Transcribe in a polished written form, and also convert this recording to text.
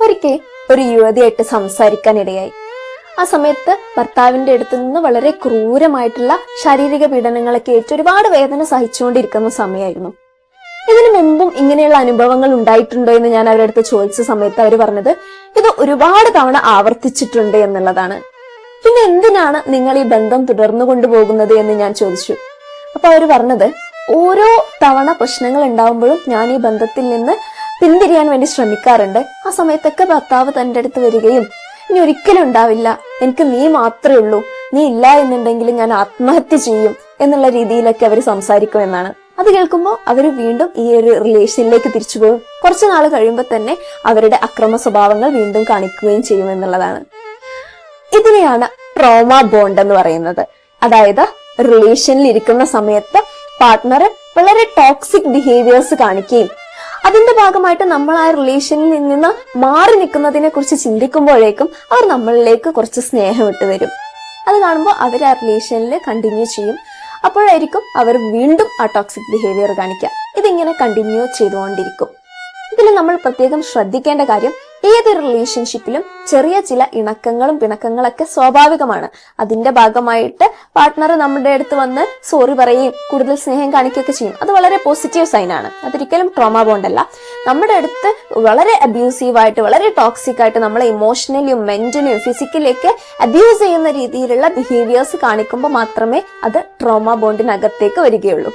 ഒരിക്കൽ ഒരു യുവതിയായിട്ട് സംസാരിക്കാനിടയായി. ആ സമയത്ത് ഭർത്താവിന്റെ അടുത്ത് നിന്ന് വളരെ ക്രൂരമായിട്ടുള്ള ശാരീരിക പീഡനങ്ങളൊക്കെ ഏറ്റ് ഒരുപാട് വേദന സഹിച്ചുകൊണ്ടിരിക്കുന്ന സമയമായിരുന്നു. ഇതിനു മുമ്പും ഇങ്ങനെയുള്ള അനുഭവങ്ങൾ ഉണ്ടായിട്ടുണ്ടോ എന്ന് ഞാൻ അവരുടെ അടുത്ത് ചോദിച്ച സമയത്ത് അവർ പറഞ്ഞത് ഇത് ഒരുപാട് തവണ ആവർത്തിച്ചിട്ടുണ്ട് എന്നുള്ളതാണ്. പിന്നെ എന്തിനാണ് നിങ്ങൾ ഈ ബന്ധം തുടർന്നു കൊണ്ടുപോകുന്നത് എന്ന് ഞാൻ ചോദിച്ചു. അപ്പൊ അവർ പറഞ്ഞത് ഓരോ തവണ പ്രശ്നങ്ങൾ ഉണ്ടാവുമ്പോഴും ഞാൻ ഈ ബന്ധത്തിൽ നിന്ന് പിന്തിരിയാൻ വേണ്ടി ശ്രമിക്കാറുണ്ട്. ആ സമയത്തൊക്കെ ഭർത്താവ് തന്റെ അടുത്ത് വരികയും ഇനി ഒരിക്കലും ഉണ്ടാവില്ല, എനിക്ക് നീ മാത്രമേ ഉള്ളൂ, നീ ഇല്ല എന്നുണ്ടെങ്കിൽ ഞാൻ ആത്മഹത്യ ചെയ്യും എന്നുള്ള രീതിയിലൊക്കെ അവർ സംസാരിക്കുമെന്നാണ്. അത് കേൾക്കുമ്പോൾ അവർ വീണ്ടും ഈ ഒരു റിലേഷനിലേക്ക് തിരിച്ചു പോകും. കുറച്ചു നാൾ കഴിയുമ്പോൾ തന്നെ അവരുടെ അക്രമ സ്വഭാവങ്ങൾ വീണ്ടും കാണിക്കുകയും ചെയ്യുമെന്നുള്ളതാണ്. ഇതിനെയാണ് ട്രോമ ബോണ്ട് എന്ന് പറയുന്നത്. അതായത് റിലേഷനിൽ ഇരിക്കുന്ന സമയത്ത് പാർട്ട്ണർ വളരെ ടോക്സിക് ബിഹേവിയേഴ്സ് കാണിക്കുകയും അതിന്റെ ഭാഗമായിട്ട് നമ്മൾ ആ റിലേഷനിൽ നിന്ന് മാറി നിൽക്കുന്നതിനെ കുറിച്ച് ചിന്തിക്കുമ്പോഴേക്കും അവർ നമ്മളിലേക്ക് കുറച്ച് സ്നേഹം ഇട്ട് വരും. അത് കാണുമ്പോൾ അവർ ആ റിലേഷനിൽ കണ്ടിന്യൂ ചെയ്യും. അപ്പോഴായിരിക്കും അവർ വീണ്ടും ആ ടോക്സിക് ബിഹേവിയർ കാണിക്കുക. ഇതിങ്ങനെ കണ്ടിന്യൂ ചെയ്തുകൊണ്ടിരിക്കും. ഇതിൽ നമ്മൾ പ്രത്യേകം ശ്രദ്ധിക്കേണ്ട കാര്യം, ഏതൊരു റിലേഷൻഷിപ്പിലും ചെറിയ ചില ഇണക്കങ്ങളും പിണക്കങ്ങളൊക്കെ സ്വാഭാവികമാണ്. അതിന്റെ ഭാഗമായിട്ട് പാർട്ട്ണർ നമ്മുടെ അടുത്ത് വന്ന് സോറി പറയുകയും കൂടുതൽ സ്നേഹം കാണിക്കുകയൊക്കെ ചെയ്യും. അത് വളരെ പോസിറ്റീവ് സൈൻ ആണ്. അതൊരിക്കലും ട്രോമ ബോണ്ട് അല്ല. നമ്മുടെ അടുത്ത് വളരെ അബ്യൂസീവായിട്ട് വളരെ ടോക്സിക് ആയിട്ട് നമ്മളെ ഇമോഷണലിയും മെന്റലിയും ഫിസിക്കലിയൊക്കെ അബ്യൂസ് ചെയ്യുന്ന രീതിയിലുള്ള ബിഹേവിയേഴ്സ് കാണിക്കുമ്പോൾ മാത്രമേ അത് ട്രോമ ബോണ്ടിനകത്തേക്ക് വരികയുള്ളൂ.